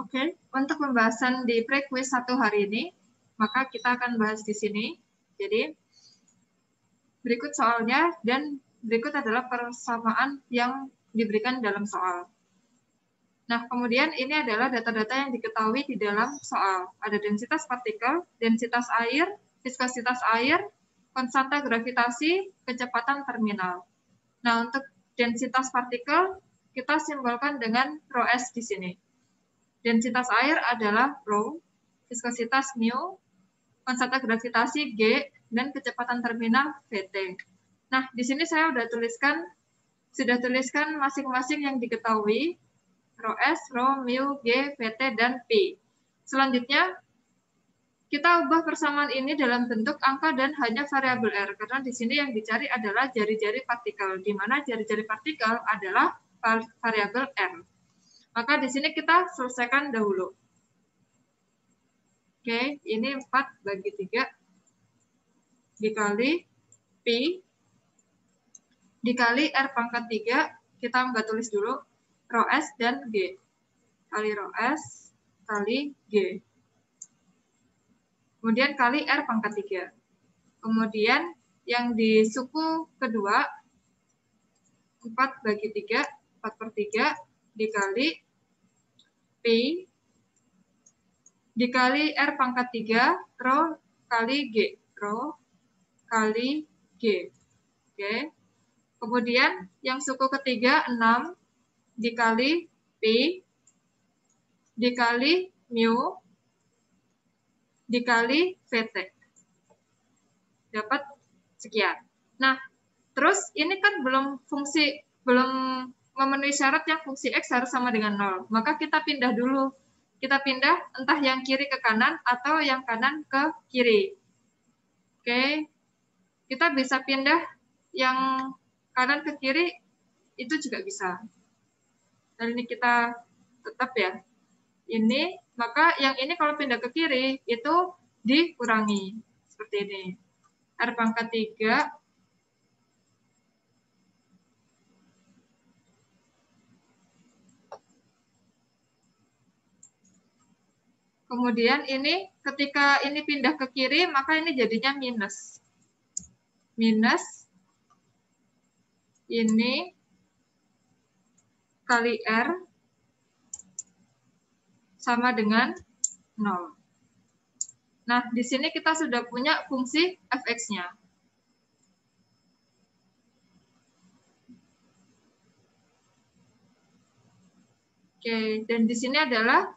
Oke, untuk pembahasan di pre-quiz 1 hari ini, maka kita akan bahas di sini. Jadi, berikut soalnya dan berikut adalah persamaan yang diberikan dalam soal. Nah, kemudian ini adalah data-data yang diketahui di dalam soal. Ada densitas partikel, densitas air, viskositas air, konstanta gravitasi, kecepatan terminal. Nah, untuk densitas partikel, kita simbolkan dengan ρS di sini. Densitas air adalah ρ, viskositas mu, konstanta gravitasi G, dan kecepatan terminal Vt. Nah, di sini saya sudah tuliskan masing-masing yang diketahui, ρS, ρ, mu, G, Vt, dan P. Selanjutnya, kita ubah persamaan ini dalam bentuk angka dan hanya variabel R, karena di sini yang dicari adalah jari-jari partikel, di mana jari-jari partikel adalah variabel R. Maka di sini kita selesaikan dahulu. Oke, ini 4 bagi 3 dikali Pi dikali R pangkat 3, kita nggak tulis dulu, ρS dan G. Kali ρS kali G. Kemudian kali R pangkat 3. Kemudian yang di suku kedua, 4 bagi 3, 4/3 dikali Pi dikali R pangkat 3, ρ kali G. ρ kali G. Oke. Kemudian yang suku ketiga, 6 dikali Pi dikali mu dikali Vt. Dapat sekian. Nah, terus ini kan belum memenuhi syarat yang fungsi X harus sama dengan 0. Maka kita pindah dulu. Kita pindah entah yang kiri ke kanan atau yang kanan ke kiri. Oke. Kita bisa pindah yang kanan ke kiri, itu juga bisa. Dan ini kita tetap ya. Ini, maka yang ini kalau pindah ke kiri, itu dikurangi. Seperti ini. R pangkat 3 kemudian ini ketika ini pindah ke kiri, maka ini jadinya minus. Minus ini kali R sama dengan 0. Nah, di sini kita sudah punya fungsi fx-nya. Oke, dan di sini adalah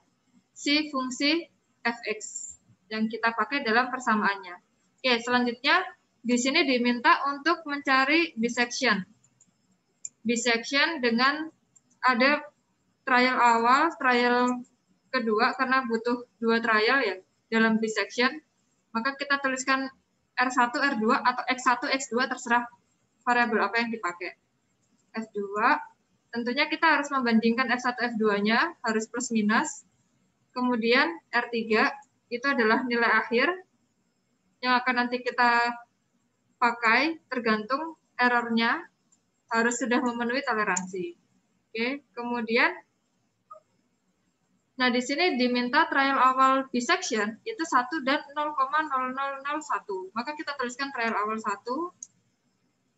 si fungsi fx yang kita pakai dalam persamaannya. Oke, selanjutnya di sini diminta untuk mencari bisection. Bisection dengan ada trial awal, trial kedua, karena butuh 2 trial ya dalam bisection. Maka kita tuliskan R1, R2 atau X1, X2, terserah variabel apa yang dipakai. F2, tentunya kita harus membandingkan F1, F2-nya, harus plus minus. Kemudian R3 itu adalah nilai akhir yang akan nanti kita pakai tergantung errornya harus sudah memenuhi toleransi. Oke, kemudian nah di sini diminta trial awal bisection itu 1 dan 0,0001. Maka kita tuliskan trial awal 1,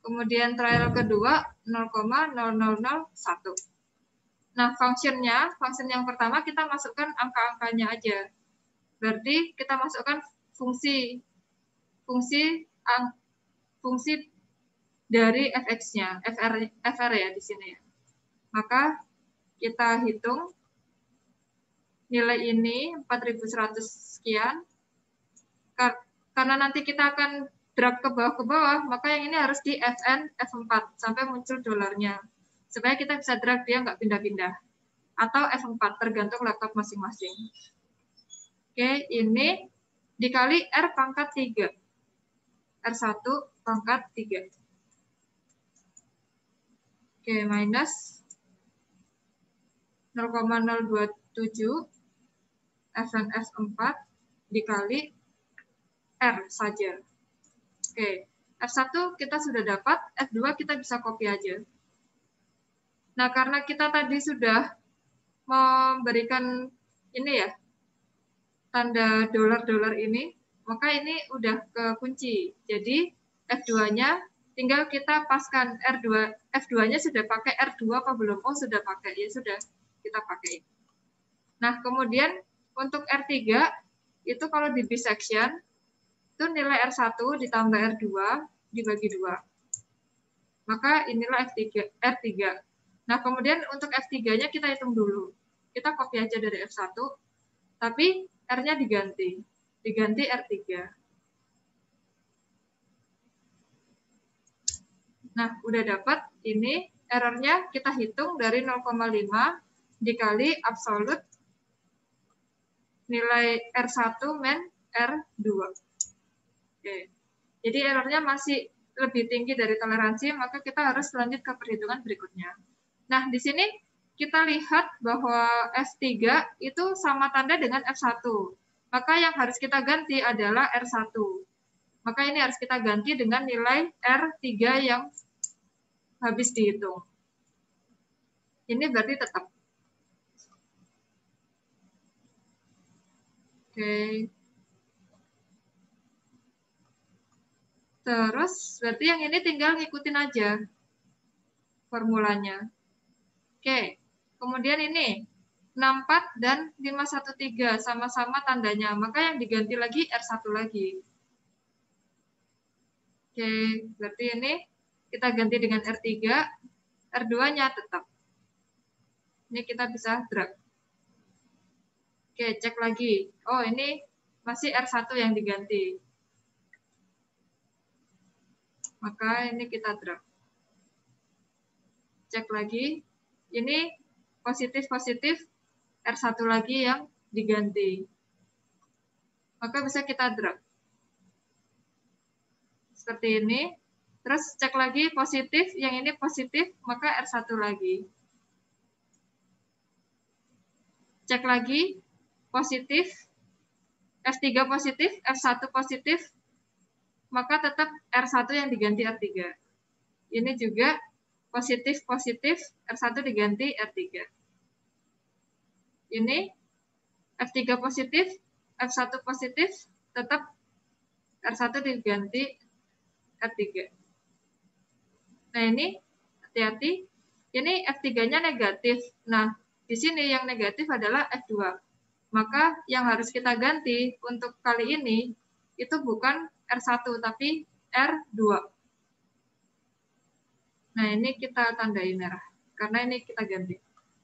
kemudian trial kedua 0,0001. Nah, function yang pertama kita masukkan angka-angkanya aja. Berarti kita masukkan fungsi dari fx-nya, fr ya di sini. Maka kita hitung nilai ini 4100 sekian. Karena nanti kita akan drag ke bawah, maka yang ini harus di Fn F4 sampai muncul dolarnya. Supaya kita bisa drag dia nggak pindah-pindah. Atau F4, tergantung laptop masing-masing. Oke, ini dikali R pangkat 3. R1 pangkat 3. Oke, minus 0,027 Fn F4 dikali R saja. Oke, F1 kita sudah dapat, F2 kita bisa copy aja. Nah, karena kita tadi sudah memberikan ini ya, tanda dolar-dolar ini, maka ini udah kekunci. Jadi F2-nya tinggal kita paskan R2, F2-nya sudah pakai R2 apa belum? Oh, sudah pakai. Ya sudah, kita pakai. Nah, kemudian untuk R3 itu kalau di bisection itu nilai R1 ditambah R2 dibagi 2. Maka inilah R3. Nah, kemudian untuk F3-nya kita hitung dulu. Kita copy aja dari F1, tapi R-nya diganti R3. Nah, udah dapat ini errornya kita hitung dari 0,5 dikali absolut nilai R1 min R2. Oke. Jadi errornya masih lebih tinggi dari toleransi, maka kita harus lanjut ke perhitungan berikutnya. Nah, di sini kita lihat bahwa F3 itu sama tanda dengan F1. Maka yang harus kita ganti adalah R1. Maka ini harus kita ganti dengan nilai R3 yang habis dihitung. Ini berarti tetap. Oke. Terus berarti yang ini tinggal ngikutin aja formulanya. Oke. Kemudian ini 64 dan 513 sama-sama tandanya. Maka yang diganti lagi R1 lagi. Oke, berarti ini kita ganti dengan R3, R2-nya tetap. Ini kita bisa drag. Oke, cek lagi. Oh, ini masih R1 yang diganti. Maka ini kita drag. Cek lagi. Ini positif-positif, R1 lagi yang diganti. Maka bisa kita drag. Seperti ini. Terus cek lagi positif, yang ini positif, maka R1 lagi. Cek lagi, positif, F3 positif, F1 positif, maka tetap R1 yang diganti R3. Ini juga positif-positif, R1 diganti R3. Ini F3 positif, F1 positif, tetap R1 diganti R3. Nah, ini hati-hati. Ini F3-nya negatif. Nah, di sini yang negatif adalah F2. Maka yang harus kita ganti untuk kali ini itu bukan R1 tapi R2. Nah, ini kita tandai merah karena ini kita ganti.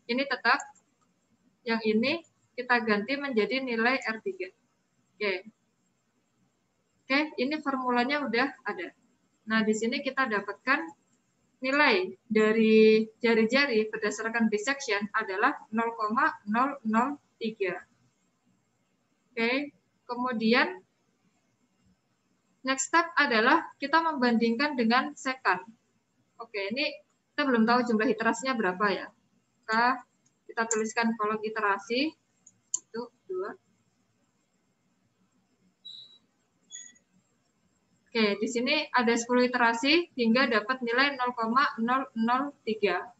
Ini tetap, yang ini kita ganti menjadi nilai R3. Oke. Oke, ini formulanya udah ada. Nah, di sini kita dapatkan nilai dari jari-jari berdasarkan bisection adalah 0,003. Oke, kemudian next step adalah kita membandingkan dengan second. Oke, ini kita belum tahu jumlah iterasinya berapa ya. Kita tuliskan kolom iterasi. 1, 2. Oke, di sini ada 10 iterasi hingga dapat nilai 0,003.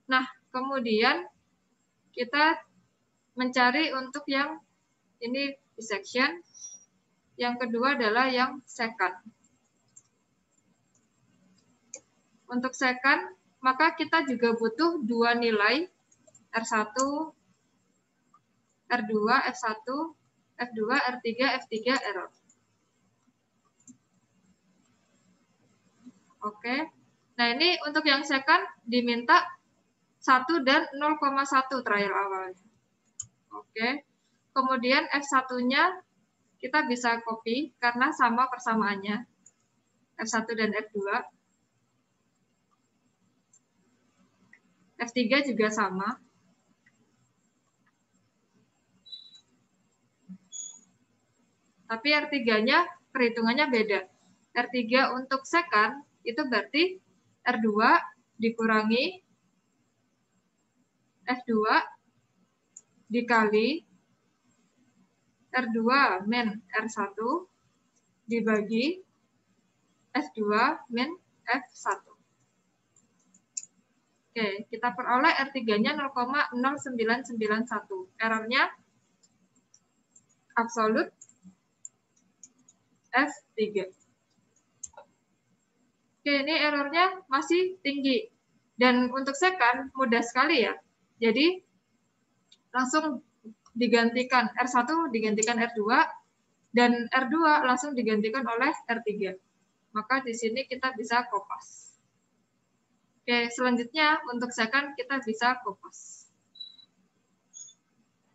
Nah, kemudian kita mencari untuk yang ini bisection. Yang kedua adalah yang second. Untuk second, maka kita juga butuh dua nilai, R1, R2, F1, F2, R3, F3, error. Oke. Nah, ini untuk yang second diminta 1 dan 0,1 trial awalnya. Oke. Kemudian F1-nya kita bisa copy karena sama persamaannya. F1 dan F2. F3 juga sama. Tapi R3-nya perhitungannya beda. R3 untuk second itu berarti R2 dikurangi F2 dikali R2 min R1 dibagi F2 min F1. Oke, kita peroleh R3-nya 0,0991. Errornya absolut F3. Oke, ini errornya masih tinggi. Dan untuk second, mudah sekali ya. Jadi, langsung digantikan R1 digantikan R2, dan R2 langsung digantikan oleh R3. Maka di sini kita bisa kopas. Oke, selanjutnya untuk second kita bisa kopas.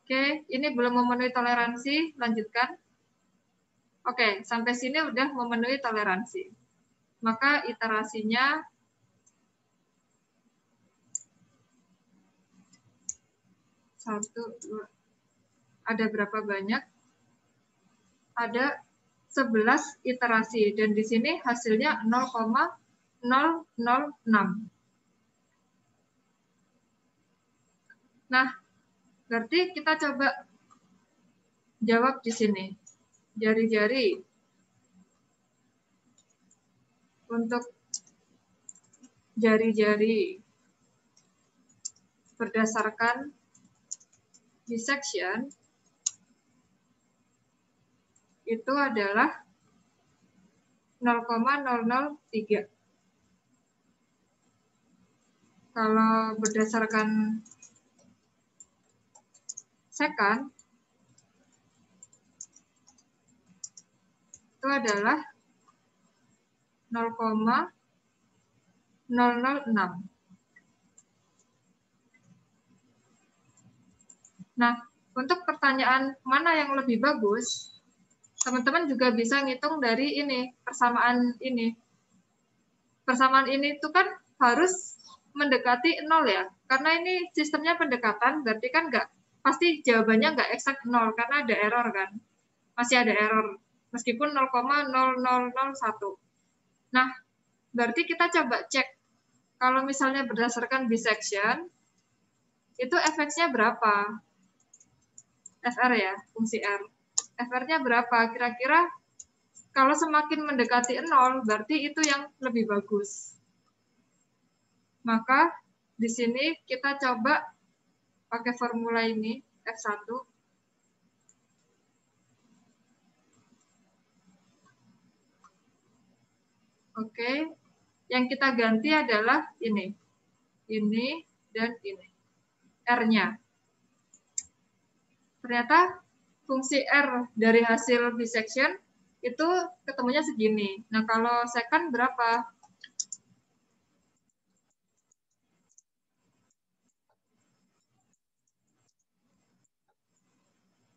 Oke, ini belum memenuhi toleransi, lanjutkan. Oke, sampai sini udah memenuhi toleransi. Maka iterasinya ada berapa banyak? Ada 11 iterasi, dan di sini hasilnya 0,006. Nah, berarti kita coba jawab di sini. Jari-jari untuk jari-jari berdasarkan dissection itu adalah 0,003. Kalau berdasarkan second itu adalah 0,006. Nah, untuk pertanyaan mana yang lebih bagus, teman-teman juga bisa ngitung dari ini, persamaan ini. Persamaan ini itu kan harus mendekati 0 ya, karena ini sistemnya pendekatan, berarti kan pasti jawabannya nggak eksak 0, karena ada error kan. Masih ada error, meskipun 0,0001. Nah, berarti kita coba cek, kalau misalnya berdasarkan dissection, itu fx-nya berapa? FR ya, fungsi R. FR-nya berapa? Kira-kira kalau semakin mendekati 0, berarti itu yang lebih bagus. Maka di sini kita coba pakai formula ini, F1. Oke, yang kita ganti adalah ini dan ini, R-nya. Ternyata fungsi R dari hasil dissection itu ketemunya segini. Nah, kalau second berapa?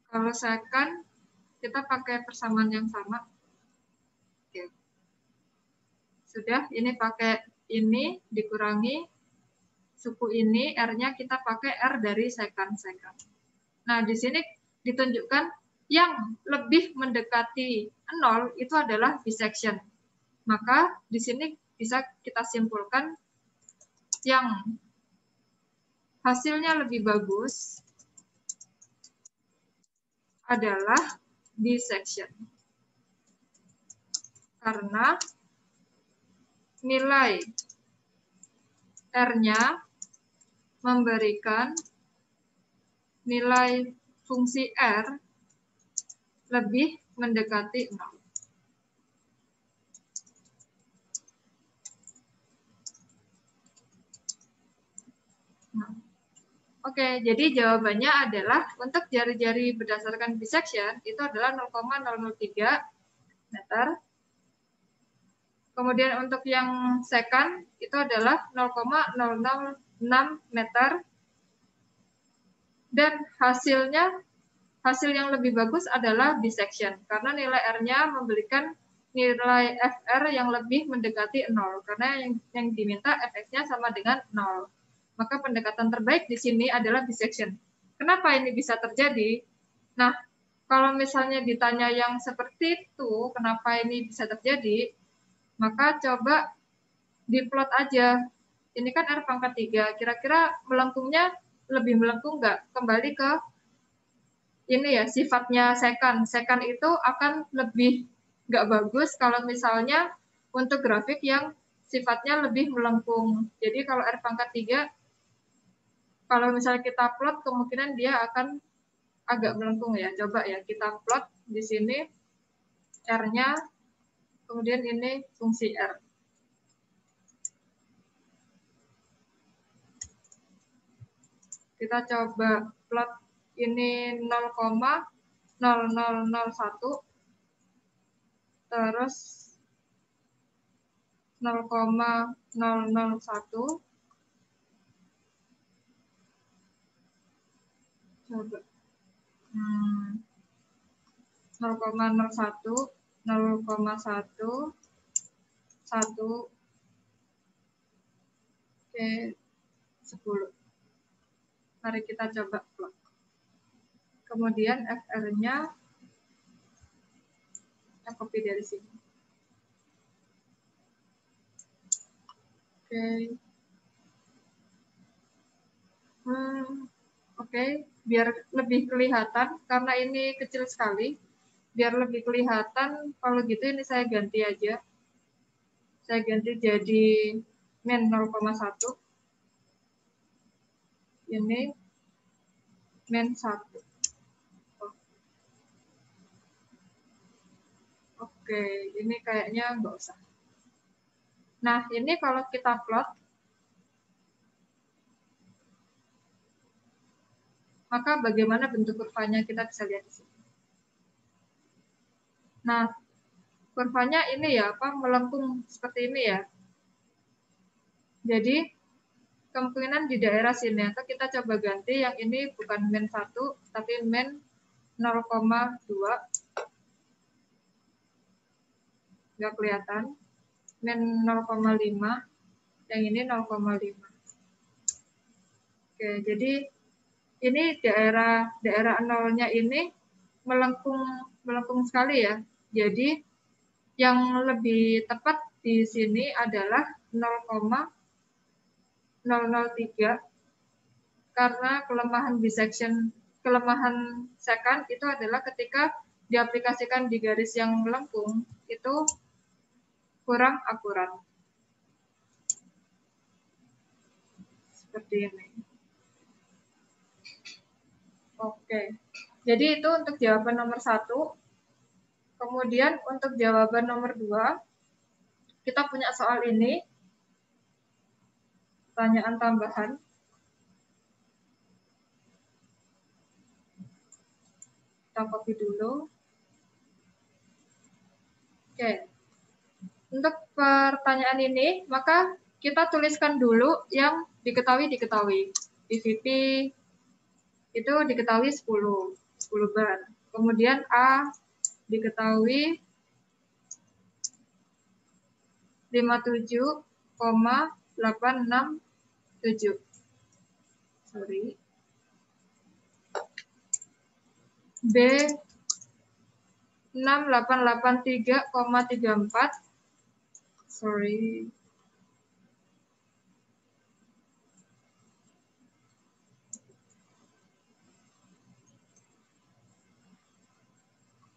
Kalau second, kita pakai persamaan yang sama. Oke. Sudah, ini pakai ini dikurangi suku ini, R-nya kita pakai R dari second. Nah, di sini ditunjukkan yang lebih mendekati 0 itu adalah dissection. Maka di sini bisa kita simpulkan yang hasilnya lebih bagus adalah dissection. Karena nilai R-nya memberikan nilai fungsi R lebih mendekati 0. Oke, jadi jawabannya adalah untuk jari-jari berdasarkan dissection itu adalah 0,003 meter. Kemudian untuk yang second itu adalah 0,006 meter. Dan hasil yang lebih bagus adalah dissection, karena nilai R-nya memberikan nilai FR yang lebih mendekati 0, karena yang diminta fx-nya sama dengan 0. Maka pendekatan terbaik di sini adalah dissection. Kenapa ini bisa terjadi? Nah, kalau misalnya ditanya yang seperti itu, kenapa ini bisa terjadi, maka coba diplot aja. Ini kan R pangkat 3, kira-kira melengkungnya lebih melengkung nggak? Kembali ke ini ya, sifatnya second. Second itu akan lebih nggak bagus kalau misalnya untuk grafik yang sifatnya lebih melengkung. Jadi kalau R pangkat 3, kalau misalnya kita plot, kemungkinan dia akan agak melengkung ya. Coba ya, kita plot di sini R-nya, kemudian ini fungsi R. Kita coba plot ini 0,0001, terus 0,001, coba 0,01, 0,1, 1, oke, 10. Mari kita coba plot. Kemudian FR-nya kita copy dari sini. Oke. Oke, biar lebih kelihatan, karena ini kecil sekali, biar lebih kelihatan, kalau gitu ini saya ganti aja. Saya ganti jadi min 0,1. Ini min 1. Oke, ini kayaknya nggak usah. Nah, ini kalau kita plot, maka bagaimana bentuk kurvanya kita bisa lihat di sini. Nah, kurvanya ini ya, melengkung seperti ini ya. Jadi, kemungkinan di daerah sini, atau kita coba ganti yang ini bukan min 1, tapi min 0,2. Nggak kelihatan. Min 0,5, yang ini 0,5. Oke, jadi ini daerah nolnya ini melengkung sekali ya. Jadi yang lebih tepat di sini adalah 0,003, karena kelemahan secant itu adalah ketika diaplikasikan di garis yang melengkung itu kurang akurat. Seperti ini. Oke, jadi itu untuk jawaban nomor 1. Kemudian untuk jawaban nomor 2, kita punya soal ini, pertanyaan tambahan. Kita copy dulu. Oke, untuk pertanyaan ini, maka kita tuliskan dulu yang diketahui. PVP itu diketahui 10 bar. Kemudian A diketahui 57,867. Sorry. B 6883,34. Sorry.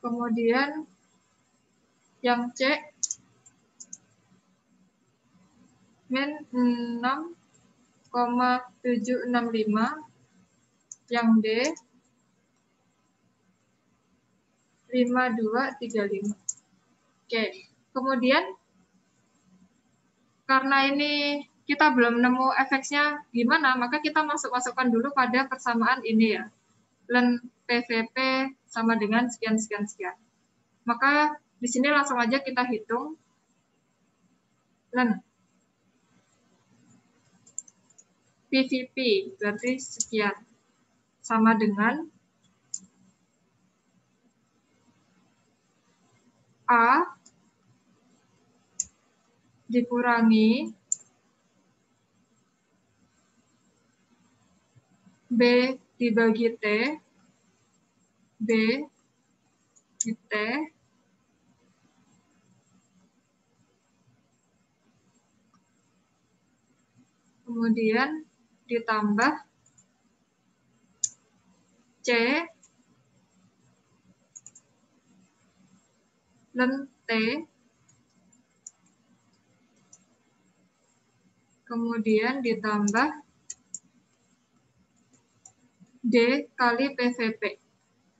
Kemudian yang C min 6,765, yang D 5235. Oke, kemudian karena ini kita belum nemu efeknya gimana, maka kita masukkan dulu pada persamaan ini ya. Len PVP sama dengan sekian. Maka di sini langsung aja kita hitung. Len PVP berarti sekian, sama dengan A dikurangi B dibagi T, B di T, kemudian ditambah C len T kemudian ditambah D kali PVP.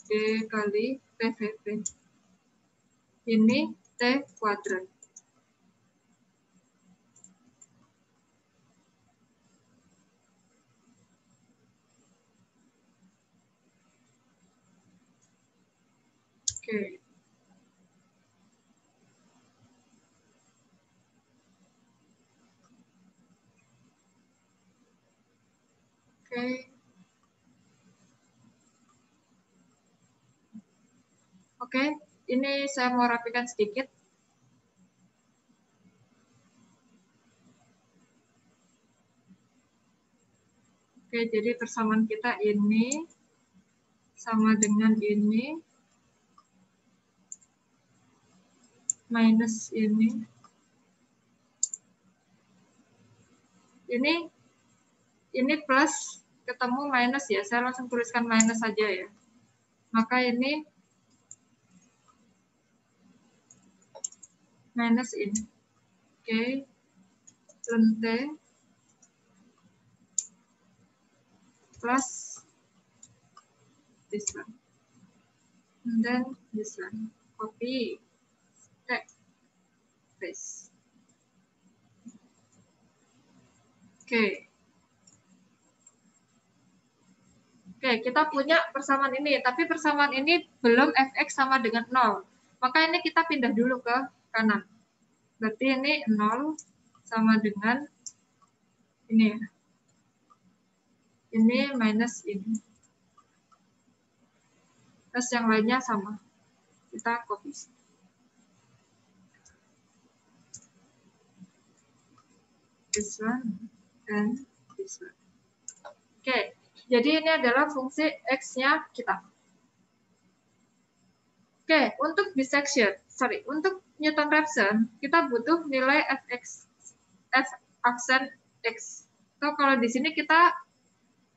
D kali PVP. Ini T kuadrat. Oke. Oke. Oke, ini saya mau rapikan sedikit. Oke, jadi persamaan kita ini sama dengan ini minus ini. Ini plus ketemu minus ya. Saya langsung tuliskan minus saja ya. Maka ini minus ini. Oke. Lente plus this one. And then this one. Copy. Paste. Oke. Oke, kita punya persamaan ini, tapi persamaan ini belum fx sama dengan 0. Maka ini kita pindah dulu ke kanan. Berarti ini 0 sama dengan ini ya. Ini minus ini. Terus yang lainnya sama. Kita copy. This one and this one. Oke, jadi ini adalah fungsi X-nya kita. Oke, untuk dissection, untuk Newton-Raphson, kita butuh nilai fx, f aksen X. So, kalau di sini kita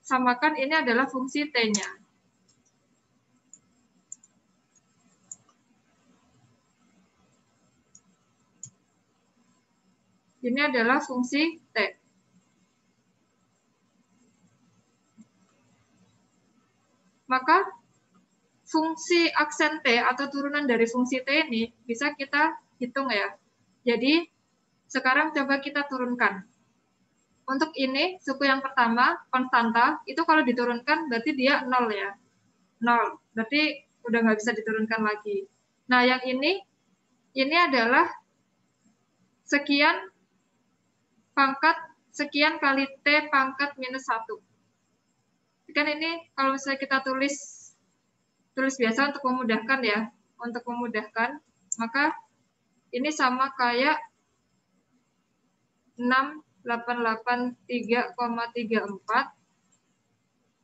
samakan ini adalah fungsi T-nya. Ini adalah fungsi T. Maka fungsi aksen T atau turunan dari fungsi T ini bisa kita hitung ya. Jadi sekarang coba kita turunkan. Untuk ini, suku yang pertama, konstanta, itu kalau diturunkan berarti dia 0 ya. 0, berarti udah nggak bisa diturunkan lagi. Nah yang ini adalah sekian pangkat sekian kali T pangkat minus 1. Kan ini kalau misalnya kita tulis biasa untuk memudahkan ya. Untuk memudahkan, maka ini sama kayak 688,34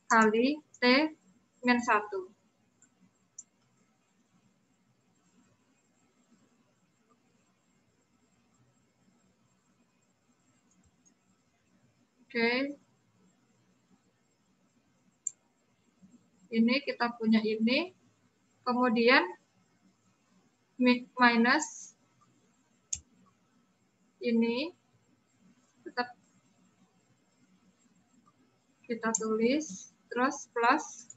kali T min 1. Oke. Ini kita punya ini. Kemudian minus ini tetap kita tulis, terus plus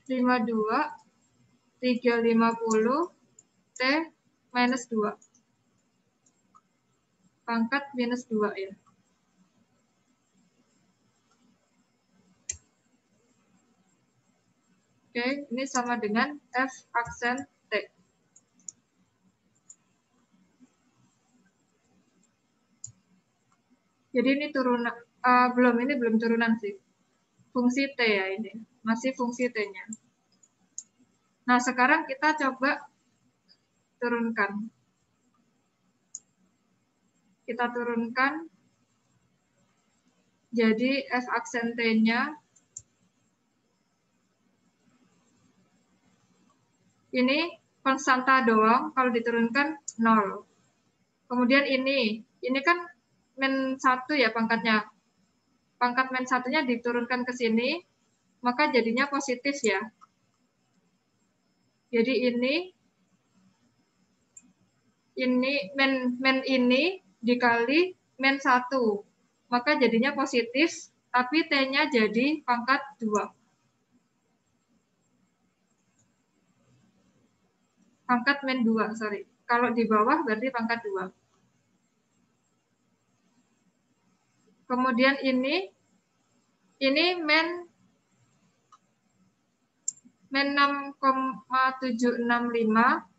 lima 350 T minus 2 pangkat minus 2 ya. Oke, ini sama dengan F aksen T. Jadi ini turunan, belum turunan sih. Fungsi T ya ini, masih fungsi T-nya. Nah, sekarang kita coba turunkan. Kita turunkan, jadi F aksen T-nya ini konstanta doang, kalau diturunkan 0. Kemudian ini kan min 1 ya pangkatnya. Pangkat min 1-nya diturunkan ke sini, maka jadinya positif ya. Jadi ini ini men ini dikali men 1. Maka jadinya positif, tapi T-nya jadi pangkat 2. Pangkat men 2, sorry. Kalau di bawah berarti pangkat 2. Kemudian ini men 6,765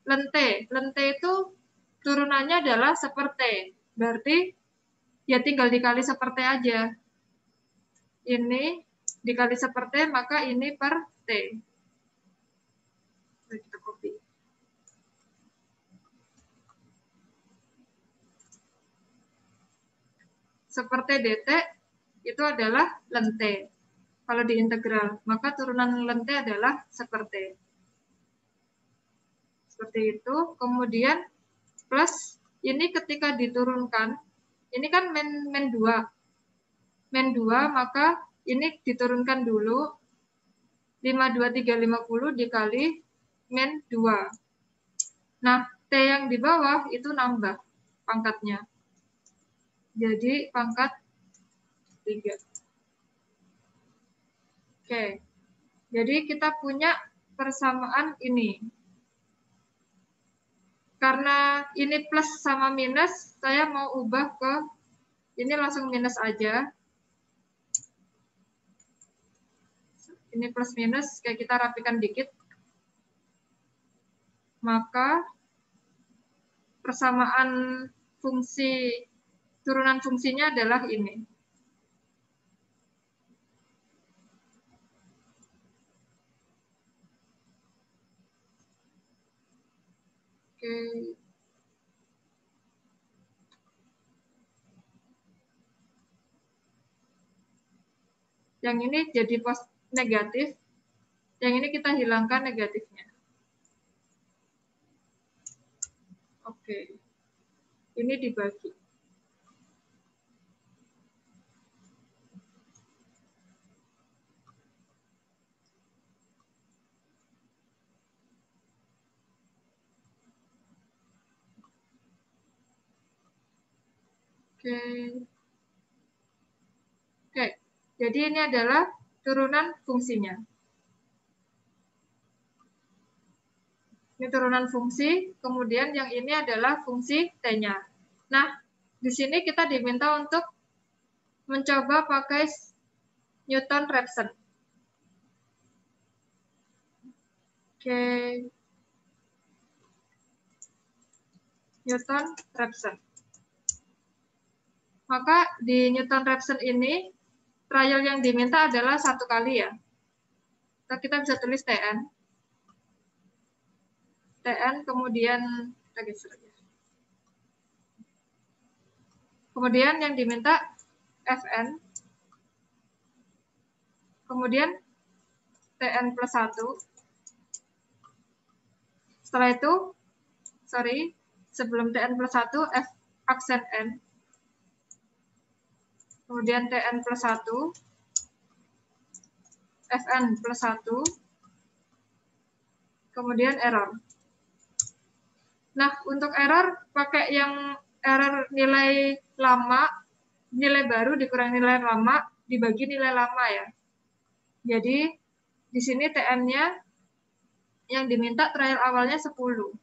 lente. Lente itu turunannya adalah seperti. Berarti ya tinggal dikali seperti aja. Ini dikali seperti, maka ini per T. Kita copy. Seperti dt itu adalah lente. Kalau di integral, maka turunan lente adalah seperti itu. Kemudian plus ini ketika diturunkan, ini kan men 2. Men 2, maka ini diturunkan dulu 52350 dikali men 2. Nah, T yang di bawah itu nambah pangkatnya. Jadi pangkat 3. Oke. Jadi kita punya persamaan ini. Karena ini plus sama minus, saya mau ubah ke ini langsung minus aja. Ini plus minus, kayak kita rapikan dikit. Maka persamaan fungsi, turunan fungsinya adalah ini. Oke. Yang ini jadi negatif, yang ini kita hilangkan negatifnya. Oke. Ini dibagi. Oke. Jadi ini adalah turunan fungsinya. Ini turunan fungsi, kemudian yang ini adalah fungsi T-nya. Nah, di sini kita diminta untuk mencoba pakai Newton-Raphson. Oke. Newton-Raphson. Maka di Newton-Raphson ini, trial yang diminta adalah 1 kali ya. Kita bisa tulis Tn. Tn kemudian kita geser aja. Kemudian yang diminta Fn. Kemudian Tn plus 1. Setelah itu, sebelum Tn plus 1, F aksen N. Kemudian Tn plus 1. Fn plus 1. Kemudian error. Nah, untuk error, pakai yang error nilai lama, nilai baru dikurangi nilai lama, dibagi nilai lama ya. Jadi, di sini TN-nya yang diminta trial awalnya 10. 10,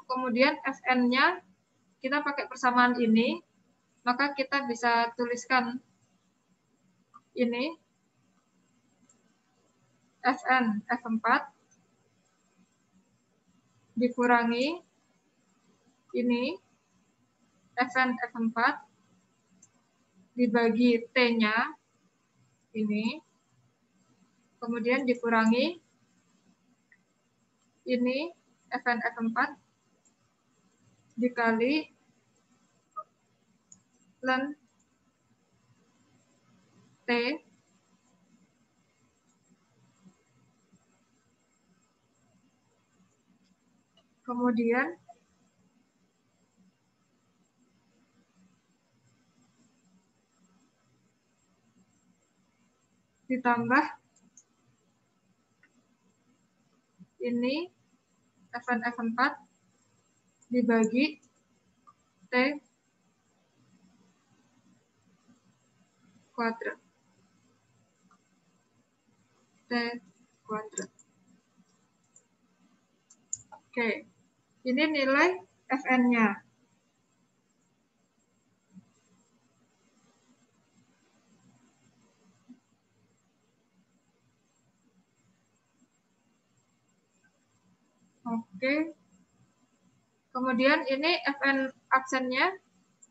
kemudian Fn-nya kita pakai persamaan ini, maka kita bisa tuliskan ini, Fn F4, dikurangi ini, Fn F4, dibagi T-nya, ini, kemudian dikurangi ini, Fn F4, dikali ln T, kemudian ditambah ini Fn F4 dibagi T kuadrat. T kuadrat. Oke, ini nilai Fn-nya. Oke. Kemudian ini Fn aksennya,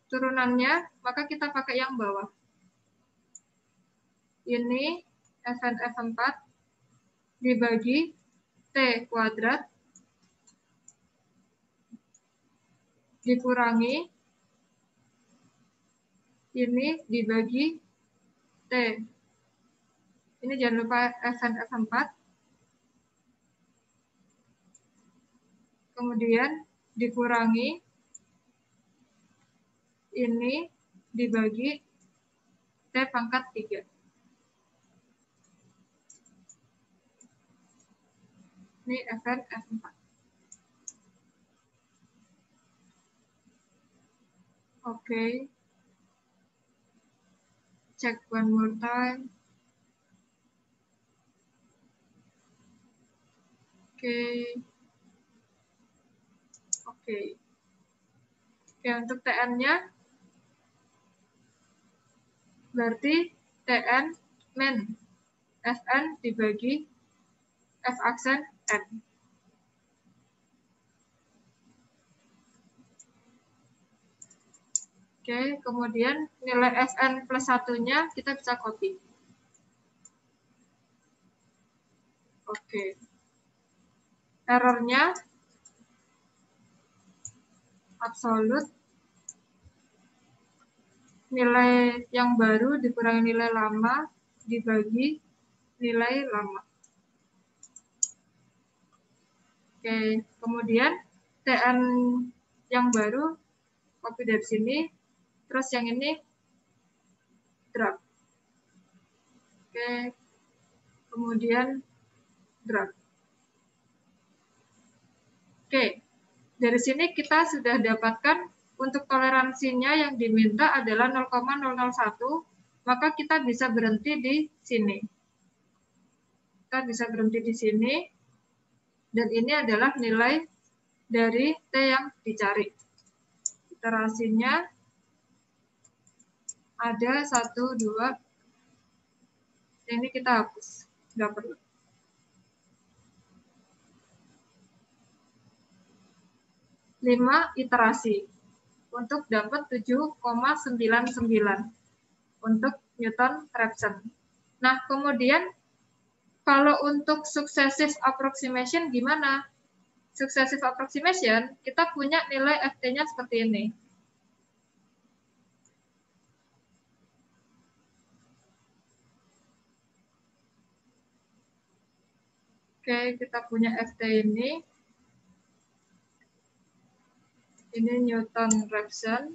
turunannya, maka kita pakai yang bawah. Ini Fn F4 dibagi T kuadrat dikurangi ini dibagi T. Ini jangan lupa Fn F4. Kemudian dikurangi ini dibagi T pangkat 3. Ini Fn F4. Oke. Check one more time. Oke. Oke. Oke, untuk TN-nya berarti TN min Fn dibagi F aksen N. Oke, kemudian nilai Fn plus 1-nya kita bisa copy. Oke. Errornya absolut. Nilai yang baru dikurangi nilai lama dibagi nilai lama. Oke, kemudian TN yang baru copy dari sini, terus yang ini drag. Oke, kemudian drag. Oke, dari sini kita sudah dapatkan untuk toleransinya yang diminta adalah 0,001, maka kita bisa berhenti di sini. Kita bisa berhenti di sini, dan ini adalah nilai dari T yang dicari. Iterasinya ada 1, 2, ini kita hapus, nggak perlu. Lima iterasi untuk dapat 7,99 untuk Newton-Raphson. Nah, kemudian kalau untuk successive approximation gimana? Successive approximation, kita punya nilai Ft-nya seperti ini. Oke, kita punya Ft ini. Ini Newton-Raphson.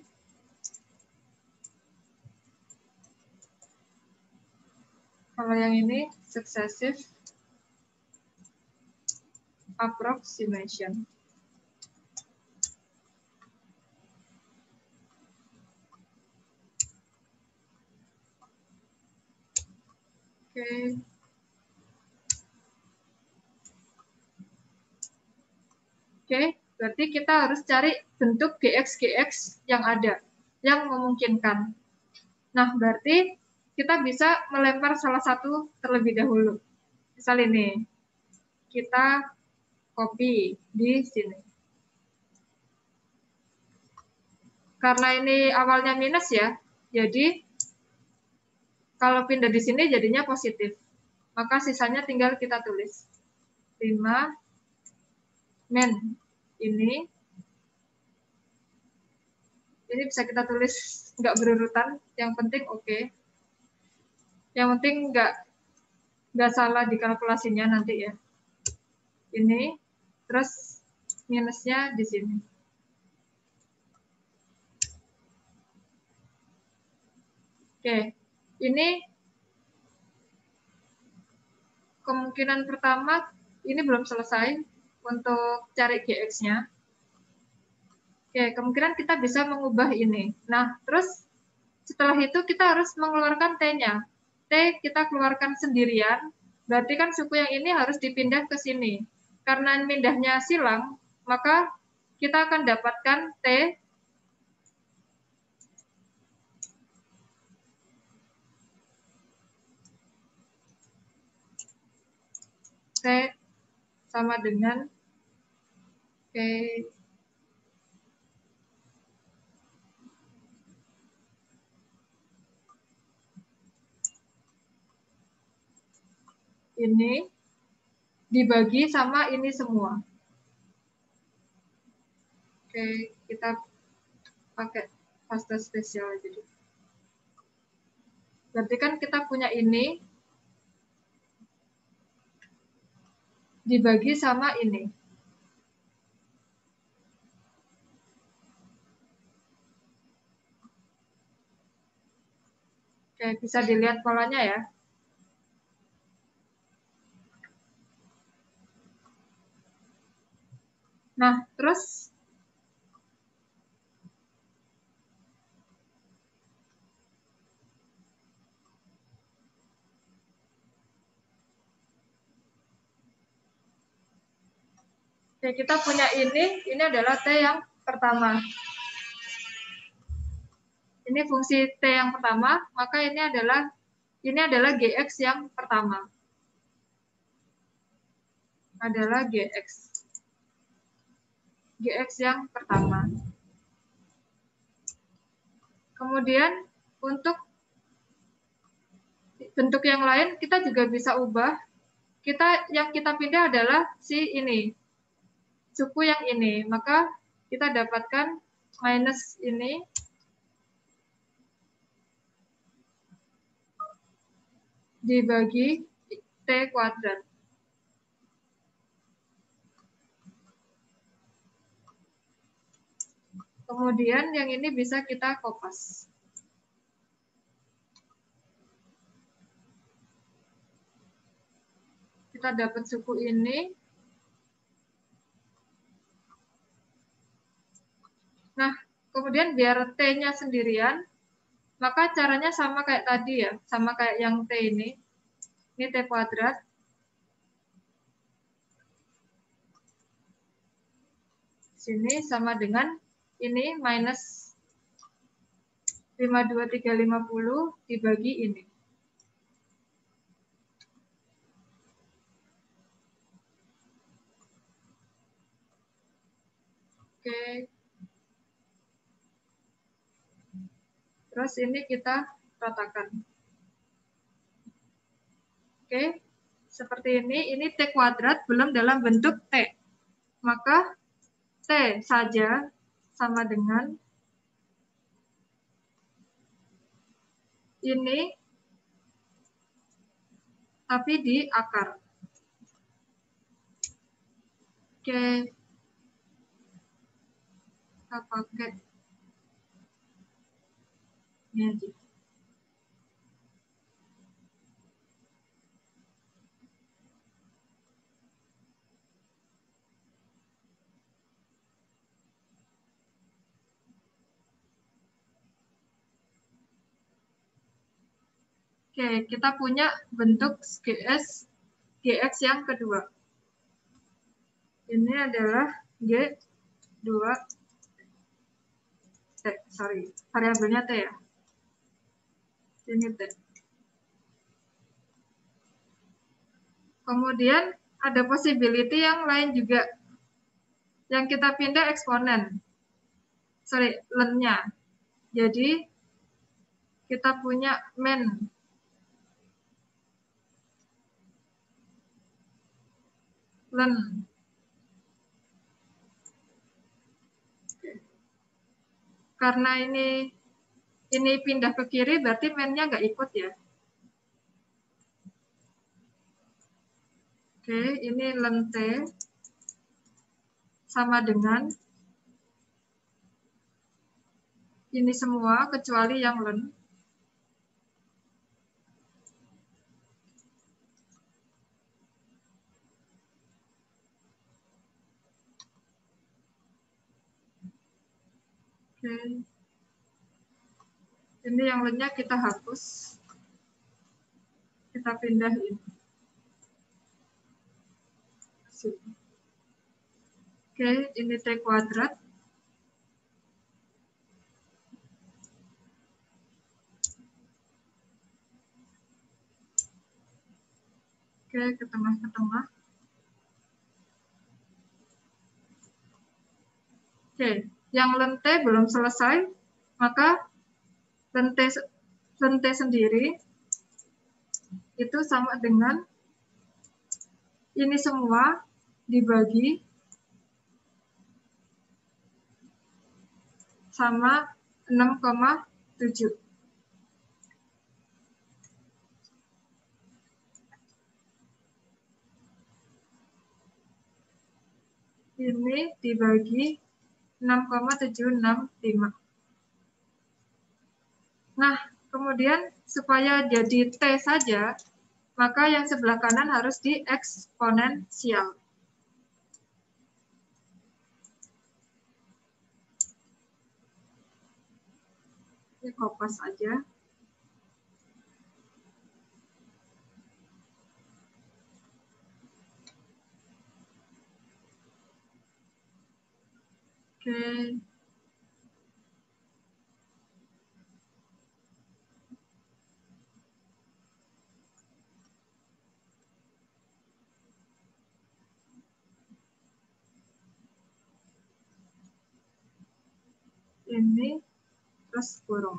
Kalau yang ini successive approximation. Oke. Oke, berarti kita harus cari bentuk GX yang ada, yang memungkinkan. Nah, berarti kita bisa melempar salah satu terlebih dahulu. Misal ini, kita copy di sini. Karena ini awalnya minus ya, jadi kalau pindah di sini jadinya positif. Maka sisanya tinggal kita tulis. 5 min ini bisa kita tulis nggak berurutan, yang penting oke. Yang penting nggak salah di kalkulasinya nanti ya. Ini terus minusnya di sini. Oke, ini kemungkinan pertama ini belum selesai untuk cari GX-nya. Oke, kemungkinan kita bisa mengubah ini. Nah, terus setelah itu kita harus mengeluarkan T-nya. T kita keluarkan sendirian, berarti kan suku yang ini harus dipindah ke sini. Karena pindahnya silang, maka kita akan dapatkan T sama dengan T ini dibagi sama ini semua. Oke, kita pakai pasta spesial aja. Berarti kan kita punya ini dibagi sama ini. Oke, bisa dilihat polanya ya. Nah, terus oke, kita punya ini adalah T yang pertama. Ini fungsi T yang pertama, maka ini adalah GX yang pertama. Adalah GX. GX yang pertama. Kemudian untuk bentuk yang lain kita juga bisa ubah. Yang kita pindah adalah si ini. Suku yang ini. Maka kita dapatkan minus ini dibagi T kuadrat. Kemudian yang ini bisa kita kopas. Kita dapat suku ini. Nah, kemudian biar T-nya sendirian, maka caranya sama kayak tadi ya, sama kayak yang T ini. Ini T kuadrat. Sini sama dengan ini minus 52350 dibagi ini. Oke. Terus ini kita ratakan. Oke. Seperti ini T kuadrat belum dalam bentuk T. Maka T saja sama dengan ini tapi di akar. Oke. Kita pakai ini aja. Oke, kita punya bentuk GX yang kedua. Ini adalah G2 T, sorry, variabelnya T ya. Ini T. Kemudian ada possibility yang lain juga. Yang kita pindah eksponen. Sorry, len-nya. Jadi kita punya men len. Karena ini pindah ke kiri, berarti men-nya nggak ikut ya. Oke, ini len T sama dengan ini semua kecuali yang len. Ini yang lainnya kita hapus. Kita pindahin. Oke, ini T kuadrat. Oke, ke tengah-tengah. Oke, yang lente belum selesai, maka lente sendiri itu sama dengan ini semua dibagi sama 6,7. Ini dibagi 6,765. Nah, kemudian supaya jadi T saja, maka yang sebelah kanan harus dieksponensial. Ini kopas aja. Oke. Ini terus kurung.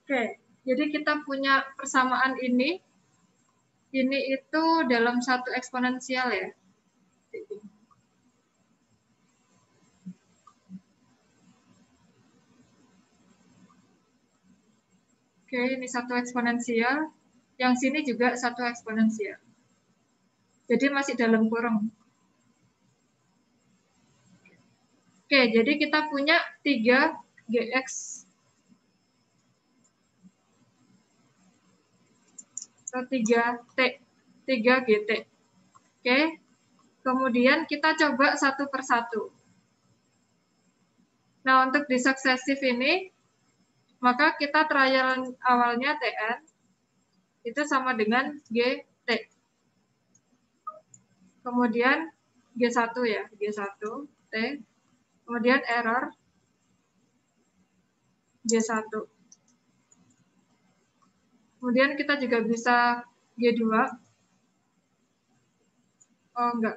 Oke, jadi kita punya persamaan ini itu dalam satu eksponensial ya. Oke, ini satu eksponensial, yang sini juga satu eksponensial. Jadi masih dalam kurung. Oke, jadi kita punya 3GX. Atau 3T, 3GT. Oke, kemudian kita coba satu per satu. Nah, untuk di suksesif ini, maka kita trial awalnya Tn itu sama dengan GT. Kemudian G1 ya, G1, T. Kemudian error G1. Kemudian kita juga bisa G2. Oh, enggak.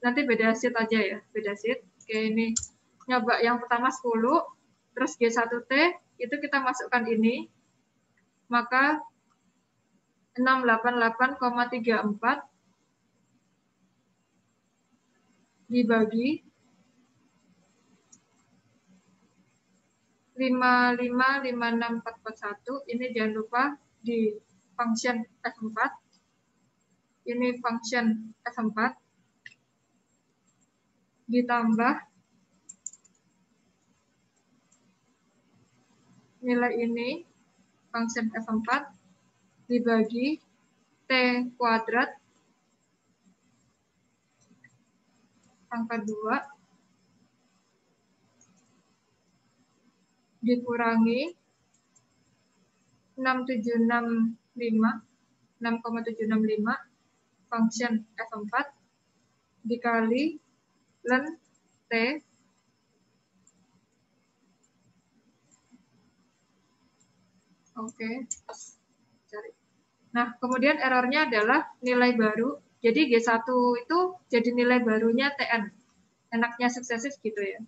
Nanti beda sheet aja ya, beda sheet. Oke, ini nyoba yang pertama 10, terus G1T, itu kita masukkan ini, maka 688,34 dibagi 5556441, ini jangan lupa di function F4, ini function F4, ditambah nilai ini, function F4, dibagi T kuadrat pangkat 2 dikurangi 6,765 function F4 dikali ln T oke. Cari. Nah, kemudian errornya adalah nilai baru. Jadi G1 itu jadi nilai barunya TN. Enaknya suksesif gitu ya.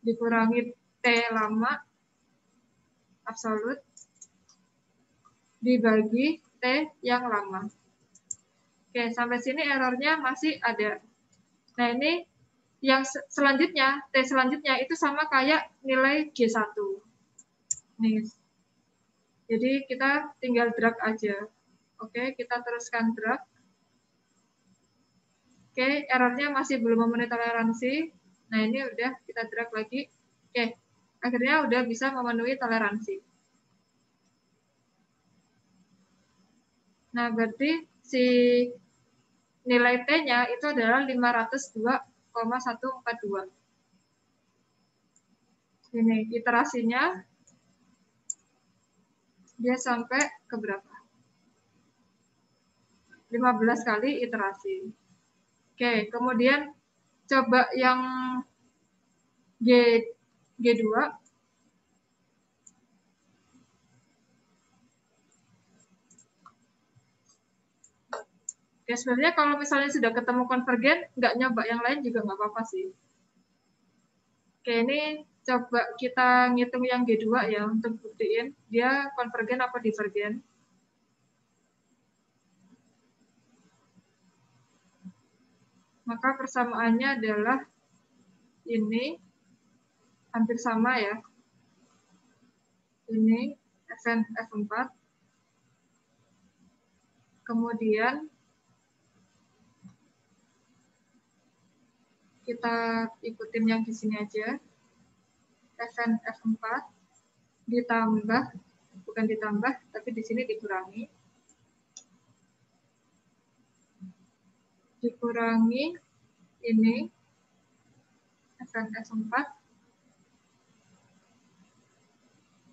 Dikurangi T lama absolut dibagi T yang lama. Oke, sampai sini errornya masih ada. Nah, ini yang selanjutnya, T selanjutnya itu sama kayak nilai G1. Nih. Jadi kita tinggal drag aja. Oke, kita teruskan drag. Oke, errornya masih belum memenuhi toleransi. Nah, ini udah kita drag lagi. Oke, akhirnya udah bisa memenuhi toleransi. Nah, berarti si nilai T-nya itu adalah 502,142. Ini iterasinya dia sampai ke berapa? 15 kali iterasi. Oke, kemudian coba yang G2. Ya, sebenarnya kalau misalnya sudah ketemu konvergen, nggak nyoba yang lain juga nggak apa-apa sih. Oke, ini coba kita ngitung yang G2 ya, untuk buktiin dia konvergen apa divergen. Maka persamaannya adalah ini, hampir sama ya. Ini Fn F4. Kemudian kita ikutin yang di sini aja. Fn F4 ditambah, bukan ditambah, tapi di sini dikurangi. Dikurangi ini Fn F4.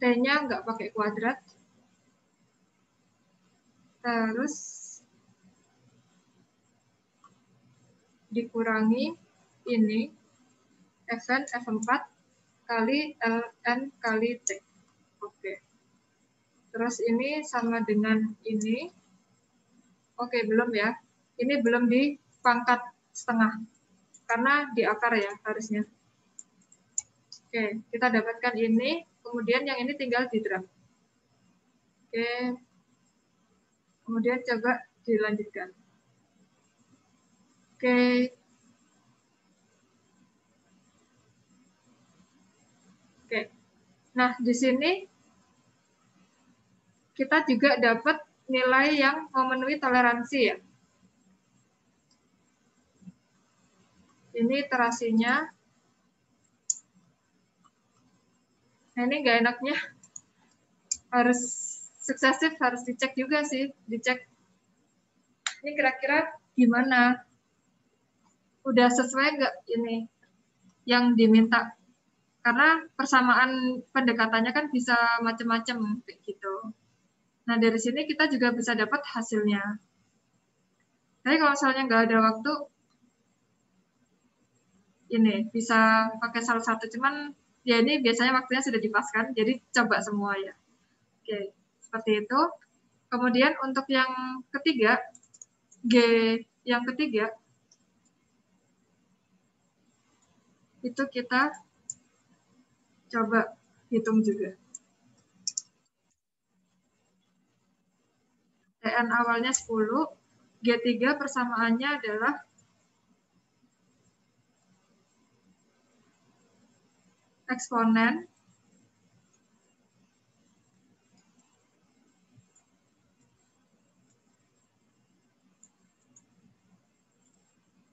T-nya nggak pakai kuadrat. Terus dikurangi ini Fn F4 kali Ln kali T. Oke. Terus ini sama dengan ini. Oke, belum ya. Ini belum di pangkat setengah. Karena di akar ya harusnya. Oke, kita dapatkan ini. Kemudian yang ini tinggal di drum. Oke. Kemudian coba dilanjutkan. Oke. Oke. Nah, di sini kita juga dapat nilai yang memenuhi toleransi ya. Ini iterasinya. Nah, ini nggak enaknya harus suksesif, harus dicek juga sih. Dicek ini kira-kira gimana? Udah sesuai nggak ini yang diminta? Karena persamaan pendekatannya kan bisa macam-macam kayak gitu. Nah, dari sini kita juga bisa dapat hasilnya. Tapi kalau misalnya nggak ada waktu, ini bisa pakai salah satu. Cuman ya ini biasanya waktunya sudah dipaskan, jadi coba semua ya. Oke, seperti itu. Kemudian untuk yang ketiga, G yang ketiga, itu kita coba hitung juga. Tn awalnya 10, G3 persamaannya adalah eksponen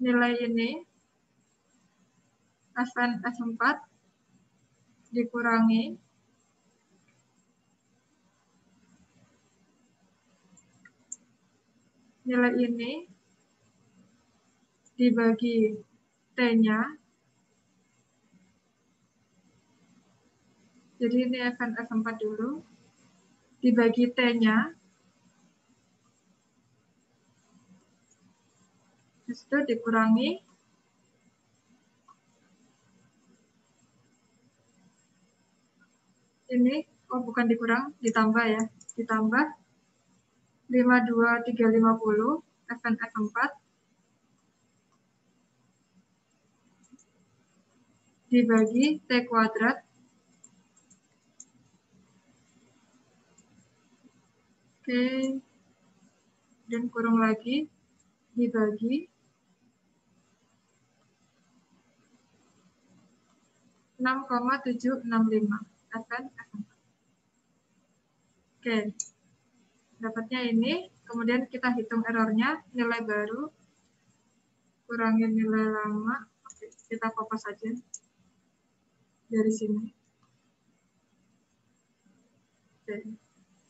nilai ini Fn F4 dikurangi nilai ini dibagi T-nya. Jadi ini Fn F4 dulu. Dibagi T-nya. Terus itu dikurangi ini, oh bukan dikurang, ditambah ya. Ditambah 52350 Fn F4 dibagi T kuadrat. Oke. Dan kurung lagi dibagi 6,765 Fn F4. Oke. Dapatnya ini, kemudian kita hitung errornya, nilai baru, kurangin nilai lama, oke, kita kopas saja dari sini. Oke.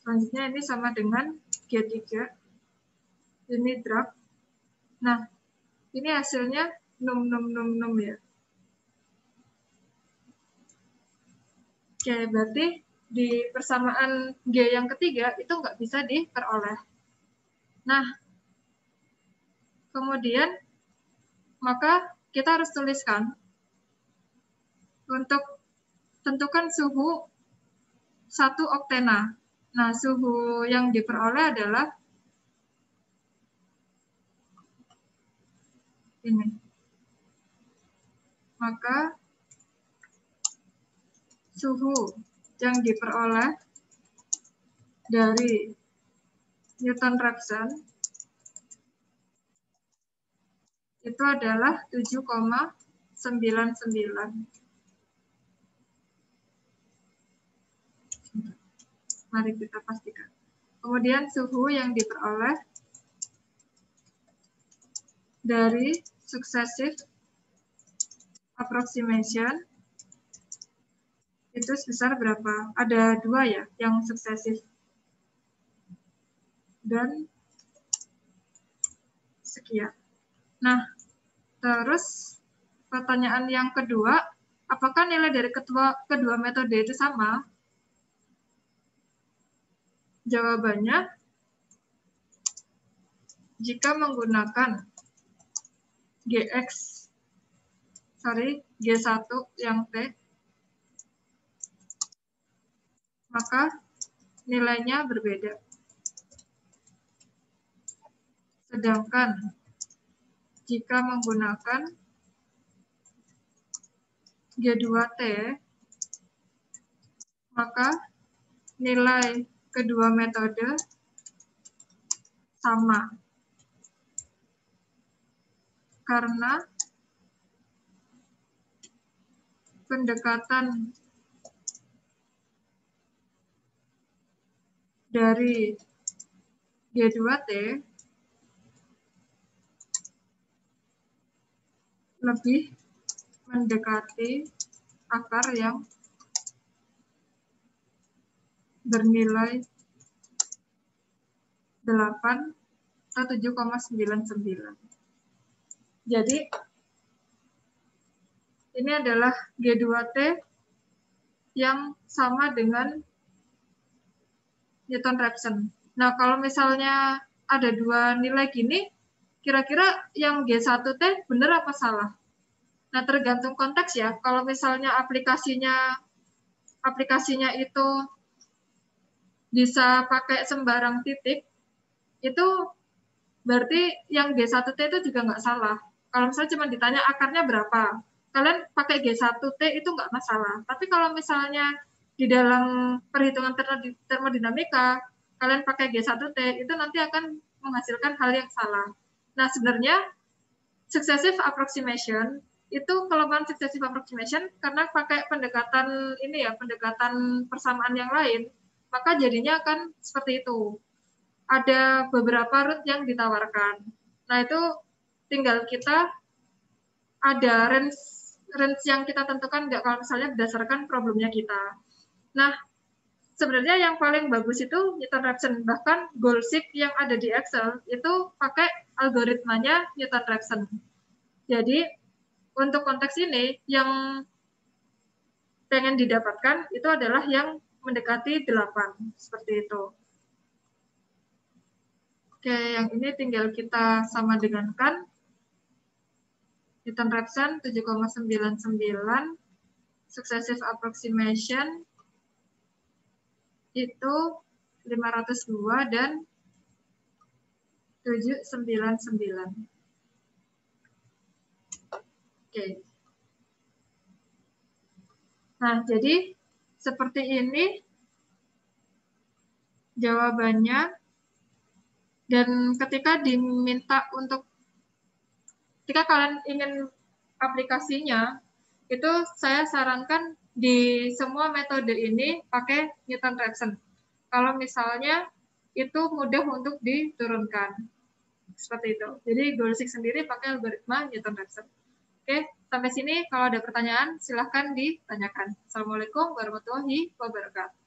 Selanjutnya ini sama dengan G3. Ini drag. Nah, ini hasilnya num ya. Oke, berarti di persamaan G yang ketiga itu nggak bisa diperoleh. Nah, kemudian maka kita harus tuliskan untuk tentukan suhu 1 oktena. Nah, suhu yang diperoleh adalah ini. Maka suhu yang diperoleh dari Newton-Raphson itu adalah 7,99. Mari kita pastikan. Kemudian suhu yang diperoleh dari successive approximation itu sebesar berapa? Ada 2 ya, yang successive. Dan sekian. Nah, terus pertanyaan yang kedua, apakah nilai dari kedua metode itu sama? Jawabannya, jika menggunakan G1 yang T, maka nilainya berbeda. Sedangkan jika menggunakan G2T, maka nilai kedua metode sama. Karena pendekatan dari G2T lebih mendekati akar yang bernilai 8 atau 7,99. Jadi, ini adalah G2T yang sama dengan Newton-Raphson. Nah, kalau misalnya ada 2 nilai gini, kira-kira yang G1T benar apa salah? Nah, tergantung konteks ya. Kalau misalnya aplikasinya itu bisa pakai sembarang titik, itu berarti yang G1T itu juga nggak salah. Kalau misalnya cuma ditanya akarnya berapa, kalian pakai G1T itu nggak masalah. Tapi kalau misalnya di dalam perhitungan termodinamika, kalian pakai G1T, itu nanti akan menghasilkan hal yang salah. Nah, sebenarnya successive approximation itu kelemahan successive approximation karena pakai pendekatan ini ya, pendekatan persamaan yang lain, maka jadinya akan seperti itu. Ada beberapa root yang ditawarkan. Nah, itu tinggal kita ada range yang kita tentukan nggak kalau misalnya berdasarkan problemnya kita. Nah, sebenarnya yang paling bagus itu Newton-Raphson. Bahkan goal-seek yang ada di Excel itu pakai algoritmanya Newton-Raphson. Jadi, untuk konteks ini, yang pengen didapatkan itu adalah yang mendekati 8. Seperti itu. Oke, yang ini tinggal kita sama dengankan. Newton-Raphson 7,99, successive approximation itu 502 dan 799. Oke. Nah, jadi seperti ini jawabannya. Dan ketika diminta ketika kalian ingin aplikasinya, itu saya sarankan di semua metode ini pakai Newton-Raphson. Kalau misalnya itu mudah untuk diturunkan. Seperti itu. Jadi goal-seek sendiri pakai algoritma Newton-Raphson. Oke, sampai sini kalau ada pertanyaan silahkan ditanyakan. Assalamualaikum warahmatullahi wabarakatuh.